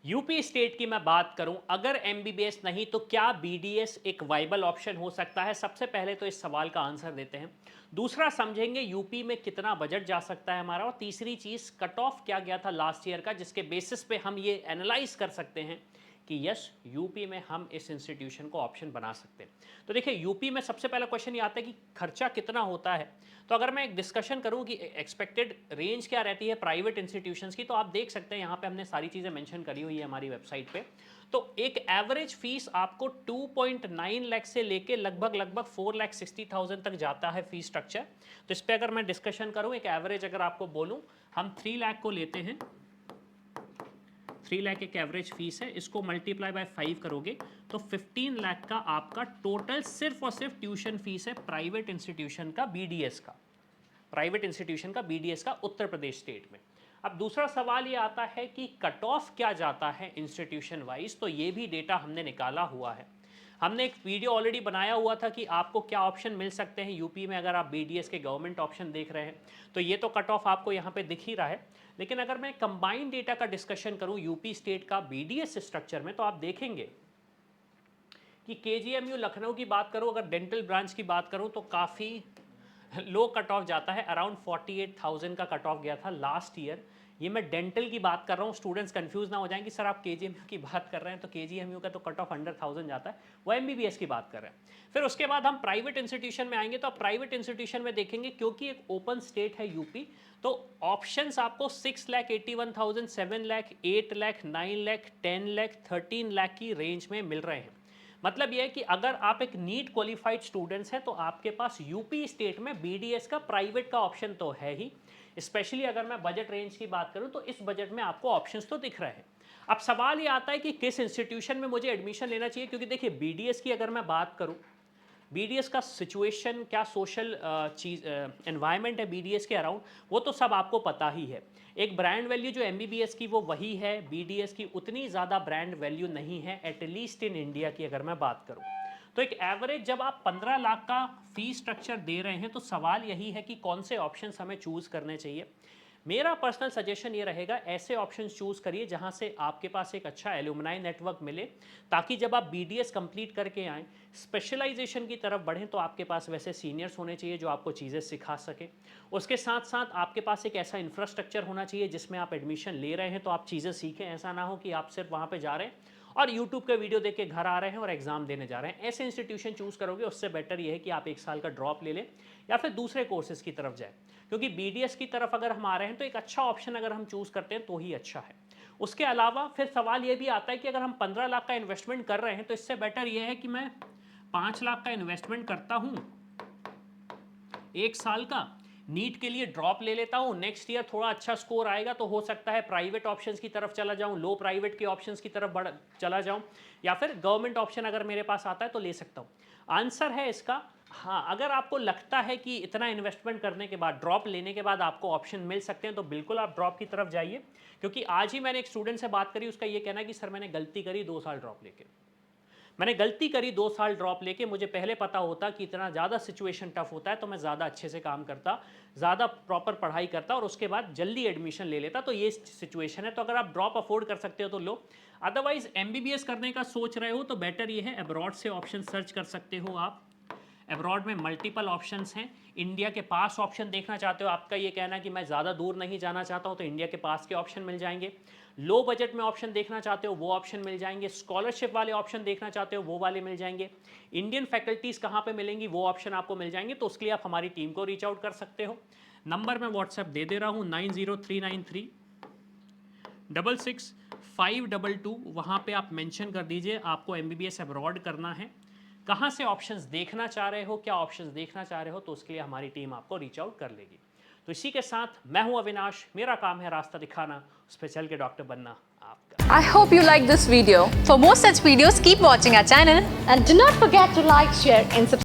UP state की मैं बात करूं, अगर एमबीबीएस नहीं तो क्या बीडीएस एक वाइबल ऑप्शन हो सकता है? सबसे पहले तो इस सवाल का आंसर देते हैं। दूसरा समझेंगे यूपी में कितना बजट जा सकता है हमारा, और तीसरी चीज कट ऑफ क्या गया था लास्ट ईयर का, जिसके बेसिस पे हम ये एनालाइज कर सकते हैं कि यस यूपी में हम इस इंस्टीट्यूशन को ऑप्शन बना सकते हैं। तो देखिए यूपी में सबसे पहला क्वेश्चन ये आता है कि खर्चा कितना होता है। तो अगर मैं एक डिस्कशन करूं कि एक्सपेक्टेड रेंज क्या रहती है प्राइवेट इंस्टीट्यूशंस की, तो आप देख सकते हैं यहाँ पे हमने सारी चीज़ें मेंशन करी हुई है हमारी वेबसाइट पे। तो एक एवरेज फीस आपको 2.9 लाख से लेके लगभग 4,60,000 तक जाता है फीस स्ट्रक्चर। तो इस पर अगर मैं डिस्कशन करूं, एक एवरेज अगर आपको बोलूं, हम 3 लाख को लेते हैं। 3 लाख एक एवरेज फीस है, इसको मल्टीप्लाई बाय 5 करोगे तो 15 लाख का आपका टोटल सिर्फ और सिर्फ ट्यूशन फीस है प्राइवेट इंस्टीट्यूशन का, बीडीएस का, प्राइवेट इंस्टीट्यूशन का बीडीएस का उत्तर प्रदेश स्टेट में। अब दूसरा सवाल ये आता है कि कट ऑफ क्या जाता है इंस्टीट्यूशन वाइज, तो ये भी डेटा हमने निकाला हुआ है। हमने एक वीडियो ऑलरेडी बनाया हुआ था कि आपको क्या ऑप्शन मिल सकते हैं यूपी में अगर आप बीडीएस के गवर्नमेंट ऑप्शन देख रहे हैं। तो ये तो कट ऑफ आपको यहाँ पे दिख ही रहा है, लेकिन अगर मैं कंबाइंड डेटा का डिस्कशन करूँ यूपी स्टेट का बीडीएस स्ट्रक्चर में, तो आप देखेंगे कि केजीएमयू लखनऊ की बात करूँ, अगर डेंटल ब्रांच की बात करूँ तो काफ़ी लो कट ऑफ जाता है, अराउंड 48,000 का कट ऑफ गया था लास्ट ईयर। ये मैं डेंटल की बात कर रहा हूँ, स्टूडेंट्स कंफ्यूज ना हो जाएंगे सर आप केजीएमयू की बात कर रहे हैं, तो केजीएमयू का तो कट ऑफ अंडर 1000 जाता है, वो एमबीबीएस की बात कर रहे हैं। फिर उसके बाद हम प्राइवेट इंस्टीट्यूशन में आएंगे, तो आप प्राइवेट इंस्टीट्यूशन में देखेंगे क्योंकि एक ओपन स्टेट है यूपी, तो ऑप्शंस आपको 6,81,000, 7 लाख, 8 लाख, 9 लाख, 10 लाख, 13 लाख की रेंज में मिल रहे हैं। मतलब यह है कि अगर आप एक नीट क्वालिफाइड स्टूडेंट्स हैं तो आपके पास यूपी स्टेट में बीडीएस का प्राइवेट का ऑप्शन तो है ही। स्पेशली अगर मैं बजट रेंज की बात करूं तो इस बजट में आपको ऑप्शंस तो दिख रहे हैं। अब सवाल ये आता है कि किस इंस्टीट्यूशन में मुझे एडमिशन लेना चाहिए, क्योंकि देखिए बीडीएस की अगर मैं बात करूं, बीडीएस का सिचुएशन क्या, सोशल चीज एनवायरनमेंट है बीडीएस के अराउंड, वो तो सब आपको पता ही है। एक ब्रांड वैल्यू जो एमबीबीएस की वो वही है, बीडीएस की उतनी ज़्यादा ब्रांड वैल्यू नहीं है एटलीस्ट इन इंडिया की अगर मैं बात करूं। तो एक एवरेज जब आप 15 लाख का फीस स्ट्रक्चर दे रहे हैं तो सवाल यही है कि कौन से ऑप्शंस हमें चूज़ करने चाहिए। मेरा पर्सनल सजेशन ये रहेगा, ऐसे ऑप्शंस चूज़ करिए जहां से आपके पास एक अच्छा एलुमनाई नेटवर्क मिले, ताकि जब आप बीडीएस कंप्लीट करके आएँ, स्पेशलाइजेशन की तरफ बढ़ें, तो आपके पास वैसे सीनियर्स होने चाहिए जो आपको चीज़ें सिखा सकें। उसके साथ साथ आपके पास एक ऐसा इंफ्रास्ट्रक्चर होना चाहिए जिसमें आप एडमिशन ले रहे हैं तो आप चीज़ें सीखें, ऐसा ना हो कि आप सिर्फ वहाँ पर जा रहे हैं और यूट्यूब के वीडियो देख के घर आ रहे हैं और एग्जाम देने जा रहे हैं। ऐसे इंस्टीट्यूशन चूज़ करोगे उससे बेटर ये है कि आप 1 साल का ड्रॉप ले लें या फिर दूसरे कोर्सेज की तरफ जाए, क्योंकि बीडीएस की तरफ अगर हम आ रहे हैं तो एक अच्छा ऑप्शन अगर हम चूज़ करते हैं तो ही अच्छा है। उसके अलावा फिर सवाल ये भी आता है कि अगर हम 15 लाख का इन्वेस्टमेंट कर रहे हैं तो इससे बेटर ये है कि मैं 5 लाख का इन्वेस्टमेंट करता हूँ 1 साल का, नीट के लिए ड्रॉप ले लेता हूँ, नेक्स्ट ईयर थोड़ा अच्छा स्कोर आएगा तो हो सकता है प्राइवेट ऑप्शंस की तरफ चला जाऊँ, लो प्राइवेट के ऑप्शंस की तरफ चला जाऊँ, या फिर गवर्नमेंट ऑप्शन अगर मेरे पास आता है तो ले सकता हूँ। आंसर है इसका हाँ। अगर आपको लगता है कि इतना इन्वेस्टमेंट करने के बाद, ड्रॉप लेने के बाद आपको ऑप्शन मिल सकते हैं, तो बिल्कुल आप ड्रॉप की तरफ जाइए। क्योंकि आज ही मैंने एक स्टूडेंट से बात करी, उसका ये कहना है कि सर मैंने गलती करी 2 साल ड्रॉप लेके, मैंने गलती करी 2 साल ड्रॉप लेके, मुझे पहले पता होता कि इतना ज़्यादा सिचुएशन टफ होता है तो मैं ज़्यादा अच्छे से काम करता, ज़्यादा प्रॉपर पढ़ाई करता और उसके बाद जल्दी एडमिशन ले लेता। तो ये सिचुएशन है, तो अगर आप ड्रॉप अफोर्ड कर सकते हो तो लो। अदरवाइज एमबीबीएस करने का सोच रहे हो तो बेटर ये है, अब्रॉड से ऑप्शन सर्च कर सकते हो आप। अब्रॉड में मल्टीपल ऑप्शंस हैं। इंडिया के पास ऑप्शन देखना चाहते हो, आपका ये कहना है कि मैं ज़्यादा दूर नहीं जाना चाहता हूँ, तो इंडिया के पास के ऑप्शन मिल जाएंगे। लो बजट में ऑप्शन देखना चाहते हो वो ऑप्शन मिल जाएंगे। स्कॉलरशिप वाले ऑप्शन देखना चाहते हो वो वाले मिल जाएंगे। इंडियन फैकल्टीज़ कहाँ पे मिलेंगी वो ऑप्शन आपको मिल जाएंगे। तो उसके लिए आप हमारी टीम को रीच आउट कर सकते हो। नंबर मैं व्हाट्सएप दे दे रहा हूँ 90393 66 522। वहाँ पे आप मेंशन कर दीजिए आपको एमबीबीएस अब्रॉड करना है, कहाँ से ऑप्शंस देखना चाह रहे हो, क्या ऑप्शंस देखना चाह रहे हो, तो उसके लिए हमारी टीम आपको रीच आउट कर लेगी। तो इसी के साथ मैं हूं अविनाश, मेरा काम है रास्ता दिखाना, उस पे चल के डॉक्टर बनना आपका। I hope you like this video. For more such videos, keep watching our channel and do not forget to like, share and subscribe.